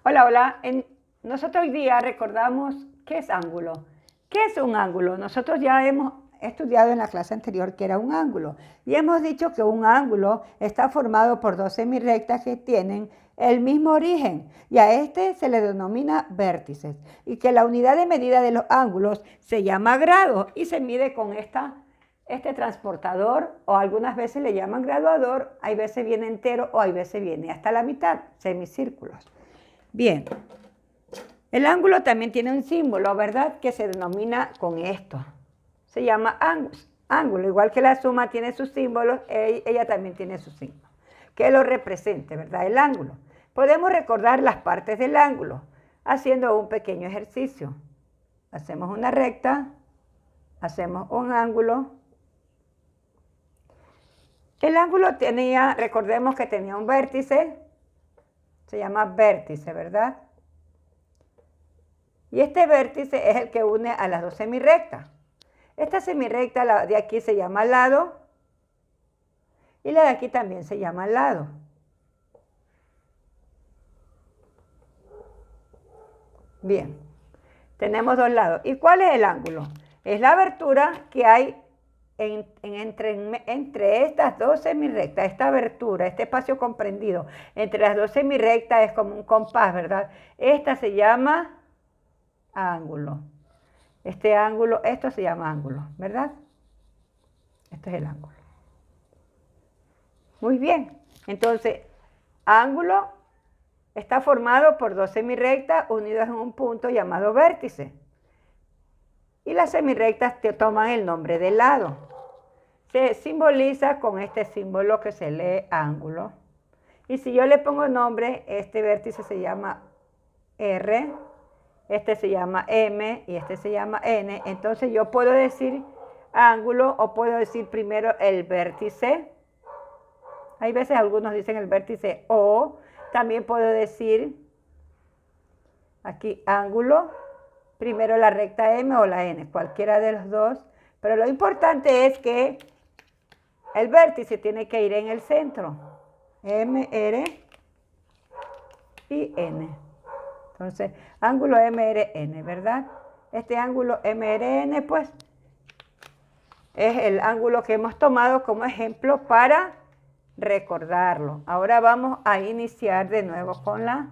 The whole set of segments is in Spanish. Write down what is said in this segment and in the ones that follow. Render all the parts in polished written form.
Hola, hola. Nosotros hoy día recordamos qué es ángulo. ¿Qué es un ángulo? Nosotros ya hemos estudiado en la clase anterior que era un ángulo y hemos dicho que un ángulo está formado por dos semirrectas que tienen el mismo origen y a este se le denomina vértices y que la unidad de medida de los ángulos se llama grado y se mide con este transportador, o algunas veces le llaman graduador, hay veces viene entero o hay veces viene hasta la mitad, semicírculos. Bien, el ángulo también tiene un símbolo, ¿verdad? Que se denomina con esto. Se llama ángulo, igual que la suma tiene sus símbolos, ella también tiene su símbolo, que lo represente, ¿verdad? El ángulo. Podemos recordar las partes del ángulo haciendo un pequeño ejercicio. Hacemos una recta, hacemos un ángulo. El ángulo tenía, recordemos que tenía un vértice, se llama vértice, ¿verdad? Y este vértice es el que une a las dos semirrectas. Esta semirrecta, la de aquí se llama lado y la de aquí también se llama lado. Bien, tenemos dos lados. ¿Y cuál es el ángulo? Es la abertura que hay entre estas dos semirrectas, esta abertura, este espacio comprendido entre las dos semirrectas es como un compás, ¿verdad? Esta se llama ángulo. Este ángulo, esto se llama ángulo, ¿verdad? Este es el ángulo. Muy bien. Entonces, ángulo está formado por dos semirrectas unidas en un punto llamado vértice. Y las semirrectas toman el nombre de lado. Se simboliza con este símbolo que se lee ángulo. Y si yo le pongo nombre, este vértice se llama R, este se llama M y este se llama N. Entonces yo puedo decir ángulo o puedo decir primero el vértice. Hay veces algunos dicen el vértice O. También puedo decir aquí ángulo, primero la recta M o la N, cualquiera de los dos. Pero lo importante es que el vértice tiene que ir en el centro. M, R y N. Entonces, ángulo MRN, ¿verdad? Este ángulo MRN, pues, es el ángulo que hemos tomado como ejemplo para recordarlo. Ahora vamos a iniciar de nuevo con la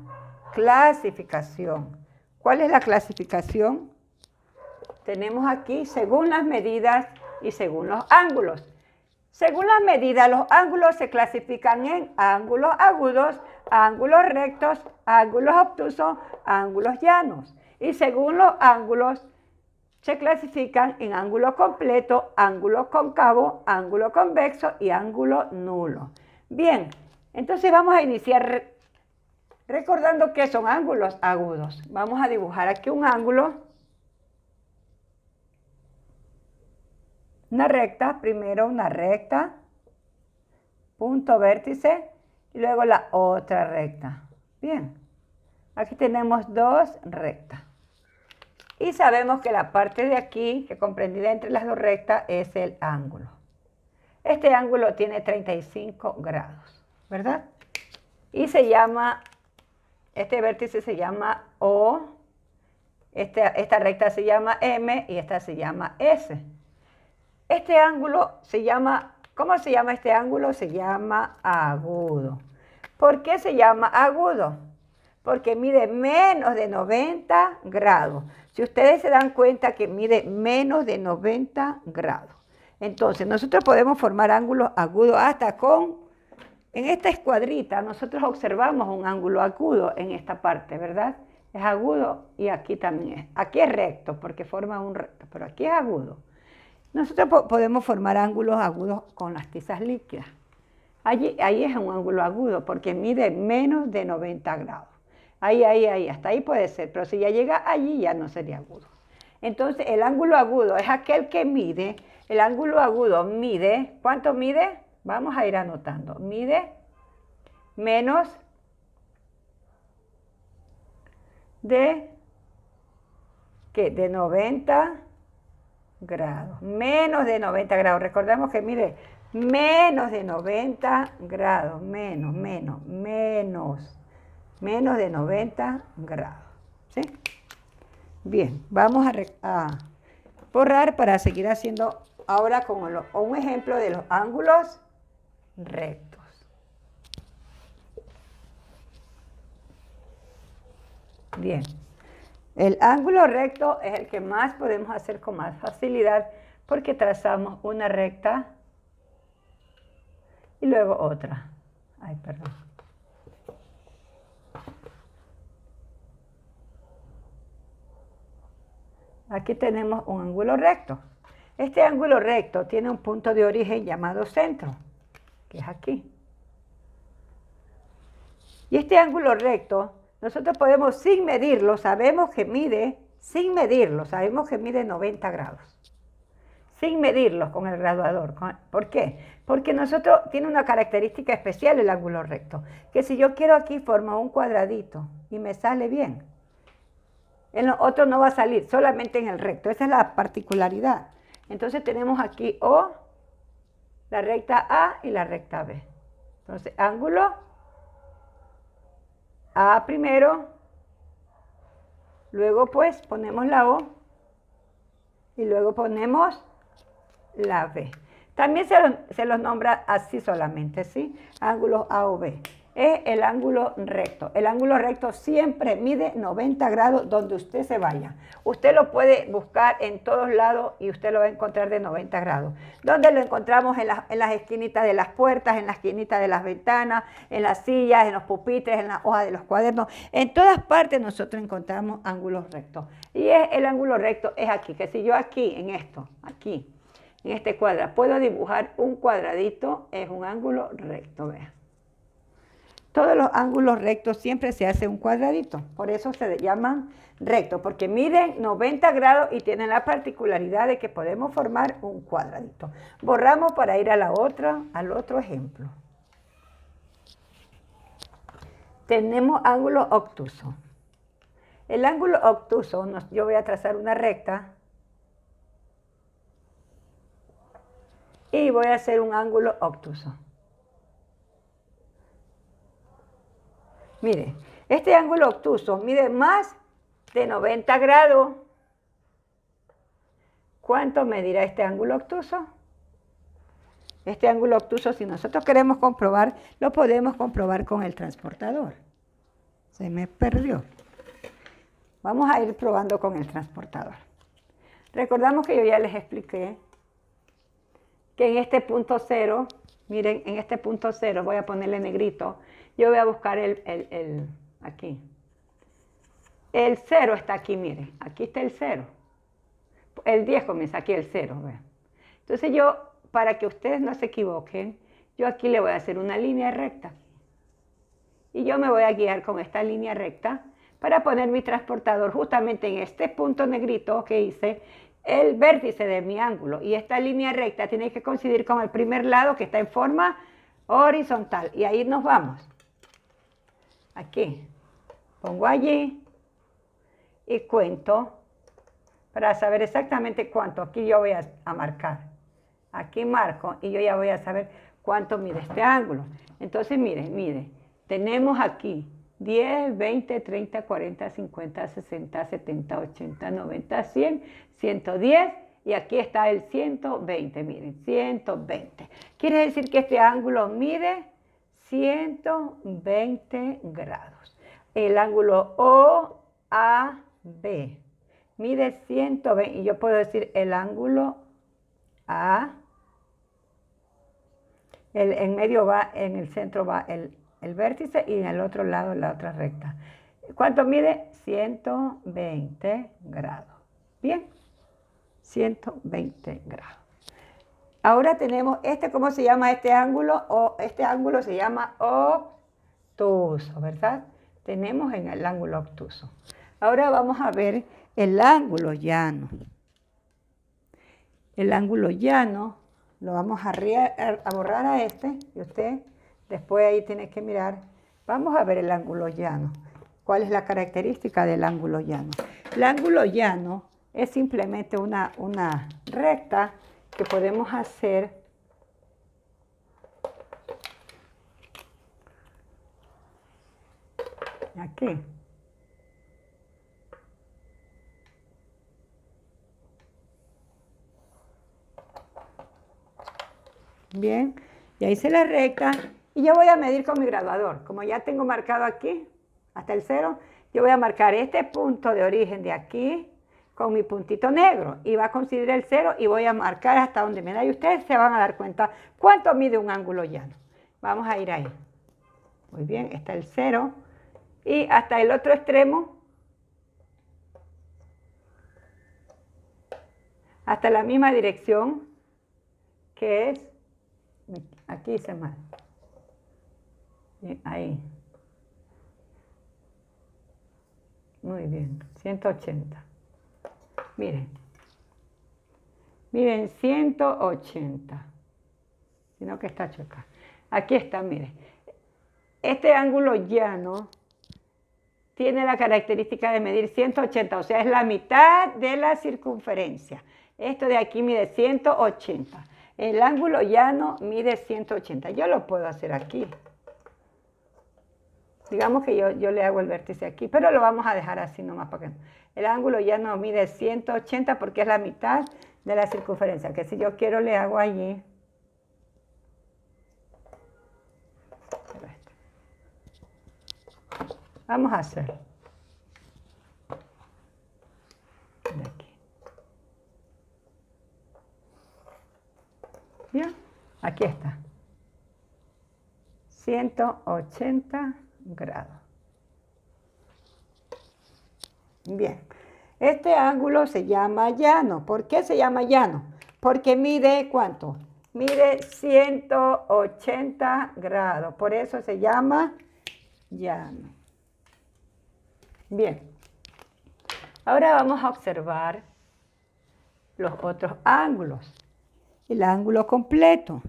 clasificación. ¿Cuál es la clasificación? Tenemos aquí según las medidas y según los ángulos. Según las medidas, los ángulos se clasifican en ángulos agudos, ángulos rectos, ángulos obtusos, ángulos llanos. Y según los ángulos, se clasifican en ángulo completo, ángulo cóncavo, ángulo convexo y ángulo nulo. Bien, entonces vamos a iniciar recordando que son ángulos agudos. Vamos a dibujar aquí un ángulo. Una recta, primero una recta, punto vértice y luego la otra recta. Bien, aquí tenemos dos rectas. Y sabemos que la parte de aquí, que comprendida entre las dos rectas, es el ángulo. Este ángulo tiene 35 grados, ¿verdad? Y se llama, este vértice se llama O, esta recta se llama M y esta se llama S. Este ángulo se llama, ¿cómo se llama este ángulo? Se llama agudo. ¿Por qué se llama agudo? Porque mide menos de 90 grados. Si ustedes se dan cuenta que mide menos de 90 grados. Entonces, nosotros podemos formar ángulos agudos hasta en esta escuadrita, nosotros observamos un ángulo agudo en esta parte, ¿verdad? Es agudo y aquí también es. Aquí es recto porque forma un recto, pero aquí es agudo. Nosotros podemos formar ángulos agudos con las tizas líquidas. Ahí es un ángulo agudo porque mide menos de 90 grados. Ahí, hasta ahí puede ser, pero si ya llega allí ya no sería agudo. Entonces el ángulo agudo es aquel que mide, el ángulo agudo mide, ¿cuánto mide? Vamos a ir anotando, mide menos de 90 grados, menos de 90 grados. Recordemos que mide menos de 90 grados, menos. Menos de 90 grados. ¿Sí? Bien, vamos a borrar para seguir haciendo ahora con un ejemplo de los ángulos rectos. Bien, el ángulo recto es el que más podemos hacer con más facilidad porque trazamos una recta y luego otra. Ay, perdón. Aquí tenemos un ángulo recto. Este ángulo recto tiene un punto de origen llamado centro, que es aquí. Y este ángulo recto, nosotros podemos, sin medirlo, sabemos que mide 90 grados. Sin medirlo con el graduador. ¿Por qué? Porque tiene una característica especial el ángulo recto, que si yo quiero aquí forma un cuadradito y me sale bien. En los otros no va a salir, solamente en el recto. Esa es la particularidad. Entonces tenemos aquí O, la recta A y la recta B. Entonces, ángulo A primero, luego pues ponemos la O y luego ponemos la B. También se los nombra así solamente, ¿sí? Ángulos A o B. Es el ángulo recto. El ángulo recto siempre mide 90 grados donde usted se vaya. Usted lo puede buscar en todos lados y usted lo va a encontrar de 90 grados. ¿Dónde lo encontramos? En las esquinitas de las puertas, en las esquinitas de las ventanas, en las sillas, en los pupitres, en la hoja de los cuadernos. En todas partes nosotros encontramos ángulos rectos. Y el ángulo recto es aquí, que si yo aquí, en esto, aquí, en este cuadro, puedo dibujar un cuadradito, es un ángulo recto, vean. Todos los ángulos rectos siempre se hace un cuadradito, por eso se llaman rectos, porque miden 90 grados y tienen la particularidad de que podemos formar un cuadradito. Borramos para ir al otro ejemplo. Tenemos ángulo obtuso. El ángulo obtuso, yo voy a trazar una recta y voy a hacer un ángulo obtuso. Mire, este ángulo obtuso mide más de 90 grados. ¿Cuánto medirá este ángulo obtuso? Este ángulo obtuso, si nosotros queremos comprobar, lo podemos comprobar con el transportador. Se me perdió. Vamos a ir probando con el transportador. Recordamos que yo ya les expliqué que en este punto cero, miren, en este punto cero, voy a ponerle negrito, yo voy a buscar aquí. El 0 está aquí, miren, aquí está el 0. El 10 comienza aquí el 0, vean. Entonces yo, para que ustedes no se equivoquen, yo aquí le voy a hacer una línea recta. Y yo me voy a guiar con esta línea recta para poner mi transportador justamente en este punto negrito que hice, el vértice de mi ángulo. Y esta línea recta tiene que coincidir con el primer lado que está en forma horizontal. Y ahí nos vamos. Aquí. Pongo allí y cuento para saber exactamente cuánto. Aquí yo voy a marcar. Aquí marco y yo ya voy a saber cuánto mide este ángulo. Entonces, mire, tenemos aquí 10, 20, 30, 40, 50, 60, 70, 80, 90, 100, 110 y aquí está el 120, miren, 120. Quiere decir que este ángulo mide 120 grados. El ángulo OAB mide 120 y yo puedo decir el ángulo A, en medio va, en el centro va el vértice y en el otro lado la otra recta. ¿Cuánto mide? 120 grados. Bien, 120 grados. Ahora tenemos ¿cómo se llama este ángulo? Este ángulo se llama obtuso, ¿verdad? Tenemos en el ángulo obtuso. Ahora vamos a ver el ángulo llano. El ángulo llano lo vamos a borrar a este y usted después ahí tiene que mirar. Vamos a ver el ángulo llano. ¿Cuál es la característica del ángulo llano? El ángulo llano es simplemente una recta que podemos hacer Aquí. Bien, ya hice la recta y yo voy a medir con mi graduador. Como ya tengo marcado aquí, hasta el 0, yo voy a marcar este punto de origen de aquí con mi puntito negro y va a coincidir el 0 y voy a marcar hasta donde me da y ustedes se van a dar cuenta cuánto mide un ángulo llano. Vamos a ir ahí. Muy bien, está el 0 y hasta el otro extremo, hasta la misma dirección que es, aquí hice mal, ahí, muy bien, 180, miren, 180, sino que está chueca, aquí está, miren, este ángulo llano tiene la característica de medir 180, o sea, es la mitad de la circunferencia. Esto de aquí mide 180. El ángulo llano mide 180. Yo lo puedo hacer aquí. Digamos que yo le hago el vértice aquí, pero lo vamos a dejar así nomás para que... El ángulo llano mide 180 porque es la mitad de la circunferencia. Que si yo quiero le hago allí. Vamos a hacer. De aquí. Bien, aquí está. 180 grados. Bien, este ángulo se llama llano. ¿Por qué se llama llano? Porque mide, ¿cuánto? Mide 180 grados. Por eso se llama llano. Bien. Ahora vamos a observar los otros ángulos. El ángulo completo.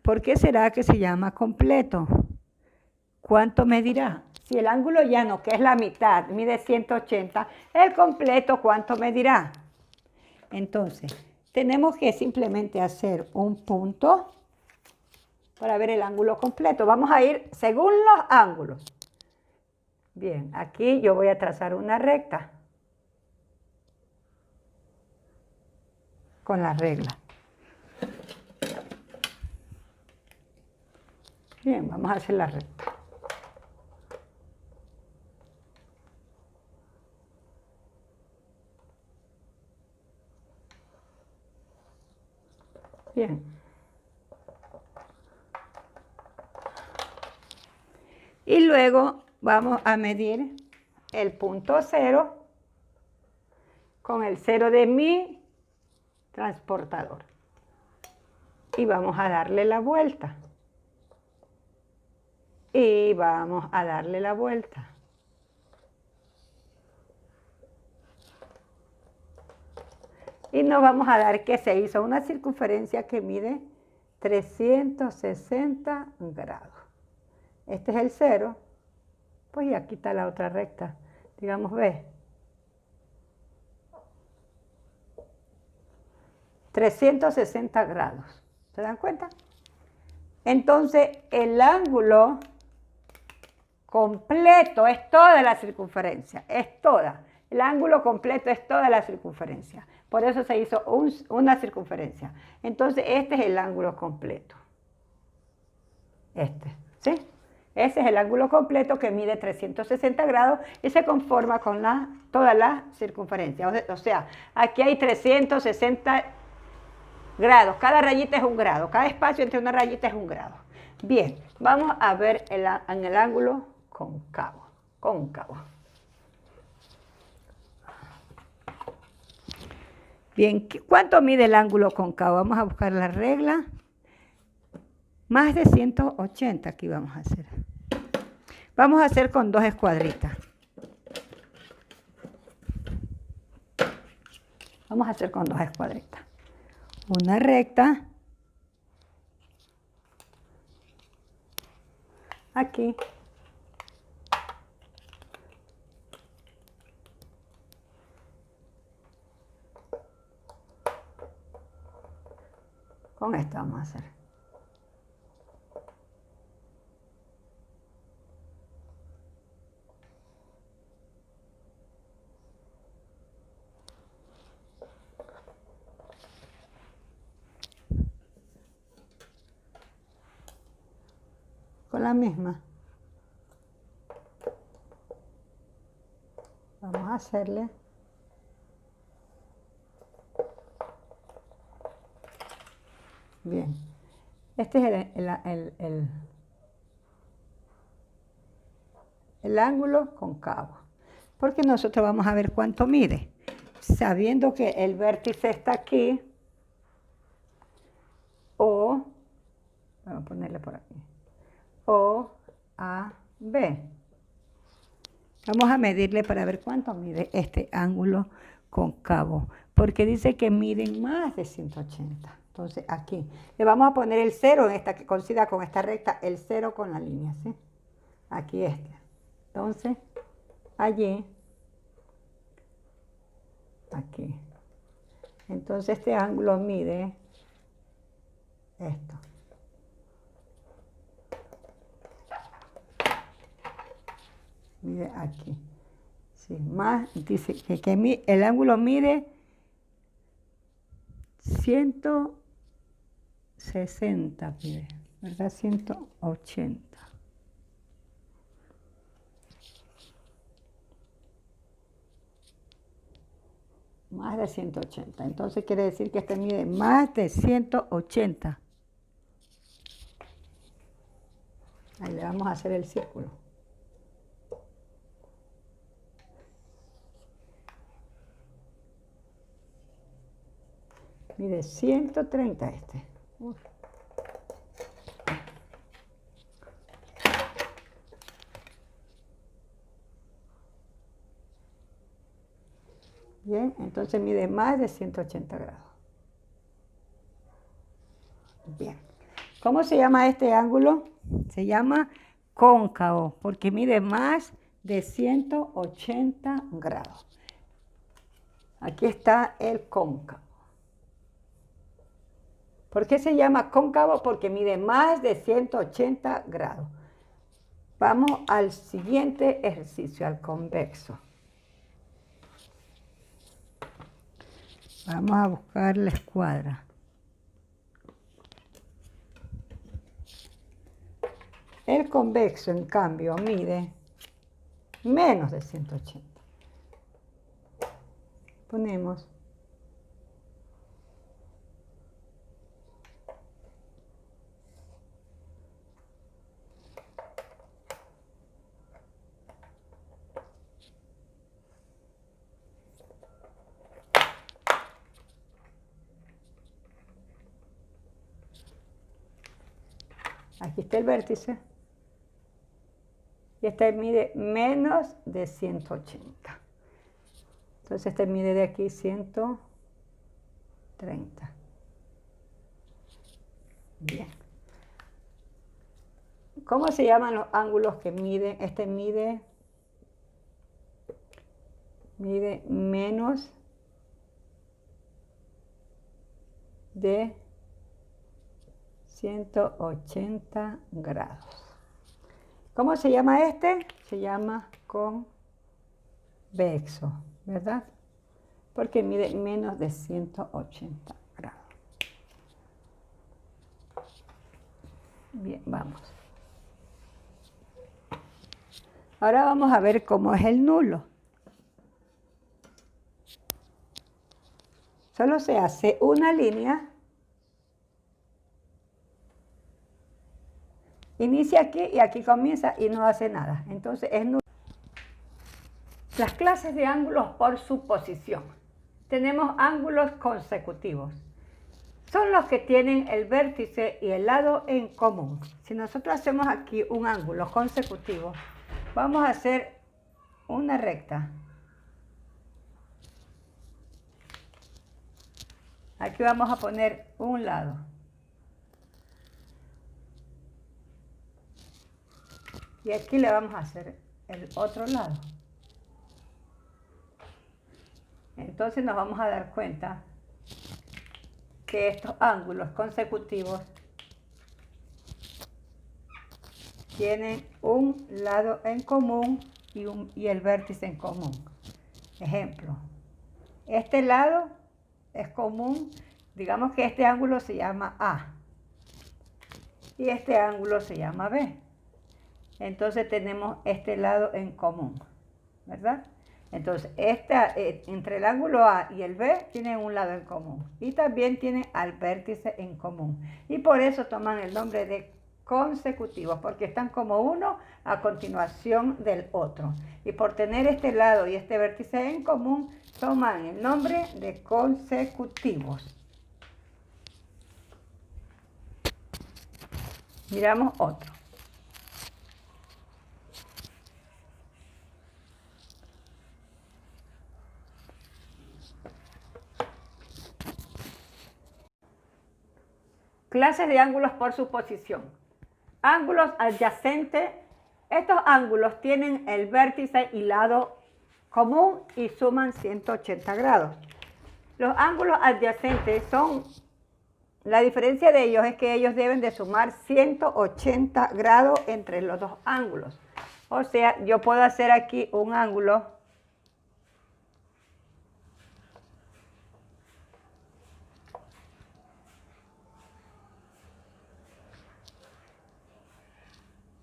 ¿Por qué será que se llama completo? ¿Cuánto medirá? Si el ángulo llano, que es la mitad, mide 180, el completo, ¿cuánto medirá? Entonces, tenemos que simplemente hacer un punto para ver el ángulo completo. Vamos a ir según los ángulos. Bien, aquí yo voy a trazar una recta con la regla. Bien, vamos a hacer la recta. Bien. Y luego vamos a medir el punto 0 con el 0 de mi transportador. Y vamos a darle la vuelta. Y vamos a darle la vuelta. Y nos vamos a dar que se hizo una circunferencia que mide 360 grados. Este es el 0. Pues y aquí está la otra recta. Digamos, ve. 360 grados. ¿Se dan cuenta? Entonces, el ángulo completo es toda la circunferencia. Es toda. El ángulo completo es toda la circunferencia. Por eso se hizo una circunferencia. Entonces, este es el ángulo completo. Este, ¿sí? Ese es el ángulo completo que mide 360 grados y se conforma con toda la circunferencia. O sea, aquí hay 360 grados. Cada rayita es un grado. Cada espacio entre una rayita es un grado. Bien, vamos a ver en el ángulo cóncavo. Cóncavo. Bien, ¿cuánto mide el ángulo cóncavo? Vamos a buscar la regla. Más de 180 aquí vamos a hacer. Vamos a hacer con 2 escuadritas. Vamos a hacer con 2 escuadritas. Una recta. Aquí. Con esta vamos a hacer. con la misma. Vamos a hacerle. Bien. Este es el ángulo cóncavo. Porque nosotros vamos a ver cuánto mide. Sabiendo que el vértice está aquí. O, vamos a ponerle por aquí. O, A, B. Vamos a medirle para ver cuánto mide este ángulo cóncavo. Porque dice que miden más de 180. Entonces aquí le vamos a poner el 0 en esta que coincida con esta recta, el 0 con la línea, ¿sí? Aquí este. Entonces, allí, aquí. Entonces este ángulo mide esto. Mide aquí. Sí, más, dice que el ángulo mide 160, mide, ¿verdad? 180. Más de 180. Entonces quiere decir que este mide más de 180. Ahí le vamos a hacer el círculo. Mide 130 este. Uf. Bien, entonces mide más de 180 grados. Bien. ¿Cómo se llama este ángulo? Se llama cóncavo, porque mide más de 180 grados. Aquí está el cóncavo. ¿Por qué se llama cóncavo? Porque mide más de 180 grados. Vamos al siguiente ejercicio, al convexo. Vamos a buscar la escuadra. El convexo, en cambio, mide menos de 180. Ponemos aquí está el vértice. Y este mide menos de 180. Entonces este mide de aquí 130. Bien. ¿Cómo se llaman los ángulos que miden? Este mide menos de 180 grados. ¿Cómo se llama este? Se llama convexo, ¿verdad? Porque mide menos de 180 grados. Bien, vamos. Ahora vamos a ver cómo es el nulo. Solo se hace una línea. Inicia aquí y aquí comienza y no hace nada. Entonces es nulo. Las clases de ángulos por suposición. Tenemos ángulos consecutivos. Son los que tienen el vértice y el lado en común. Si nosotros hacemos aquí un ángulo consecutivo, vamos a hacer una recta. Aquí vamos a poner un lado. Y aquí le vamos a hacer el otro lado. Entonces nos vamos a dar cuenta que estos ángulos consecutivos tienen un lado en común y el vértice en común. Ejemplo, este lado es común, digamos que este ángulo se llama A y este ángulo se llama B. entonces tenemos este lado en común, ¿verdad? Entonces, entre el ángulo A y el B tienen un lado en común y también tienen al vértice en común. Y por eso toman el nombre de consecutivos, porque están como uno a continuación del otro. Y por tener este lado y este vértice en común, toman el nombre de consecutivos. Miramos otro. Clases de ángulos por suposición. Ángulos adyacentes. Estos ángulos tienen el vértice y lado común y suman 180 grados. Los ángulos adyacentes son, la diferencia de ellos es que ellos deben de sumar 180 grados entre los dos ángulos. O sea, yo puedo hacer aquí un ángulo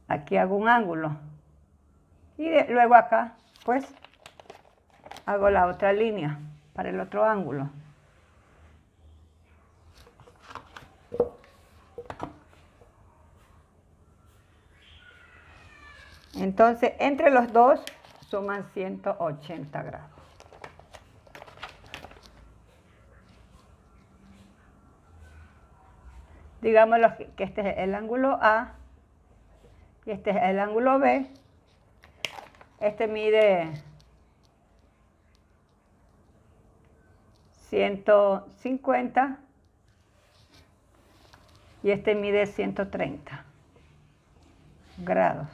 aquí hago un ángulo y luego acá pues hago la otra línea para el otro ángulo. Entonces entre los dos suman 180 grados. Digámoslo que este es el ángulo A y este es el ángulo B. Este mide 150 y este mide 130 grados.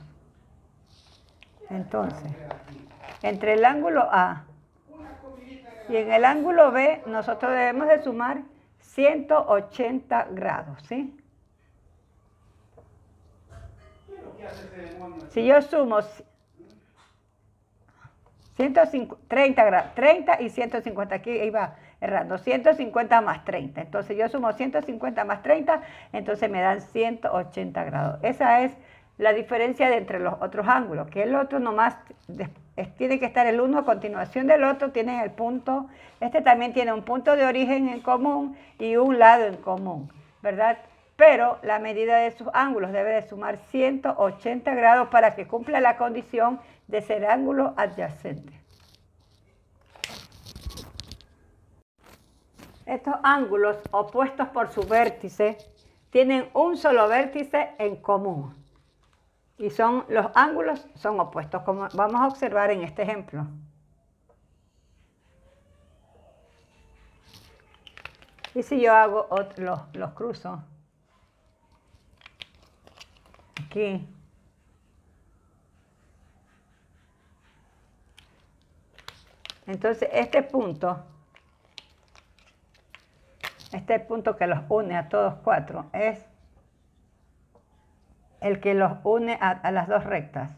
Entonces, entre el ángulo A y en el ángulo B, nosotros debemos de sumar 180 grados, ¿sí? Si yo sumo 130 grados, 30 y 150, aquí iba errando, 150 más 30. Entonces yo sumo 150 más 30, entonces me dan 180 grados. Esa es la diferencia entre los otros ángulos, que el otro nomás tiene que estar el uno a continuación del otro, tiene el punto, este también tiene un punto de origen en común y un lado en común, ¿verdad? Pero la medida de sus ángulos debe de sumar 180 grados para que cumpla la condición de ser ángulo adyacente. Estos ángulos opuestos por su vértice tienen un solo vértice en común. Y los ángulos son opuestos, como vamos a observar en este ejemplo. Y si yo hago los cruzo aquí, entonces este punto que los une a todos cuatro es el que los une a las dos rectas.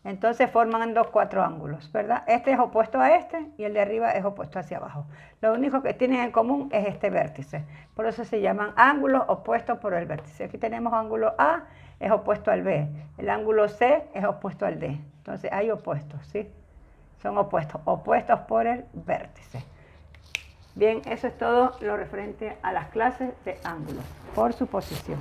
Entonces forman cuatro ángulos, ¿verdad? Este es opuesto a este y el de arriba es opuesto hacia abajo. Lo único que tienen en común es este vértice. Por eso se llaman ángulos opuestos por el vértice. Aquí tenemos ángulo A, es opuesto al B. El ángulo C es opuesto al D. Entonces hay opuestos, ¿sí? Son opuestos por el vértice. Bien, eso es todo lo referente a las clases de ángulos por suposición.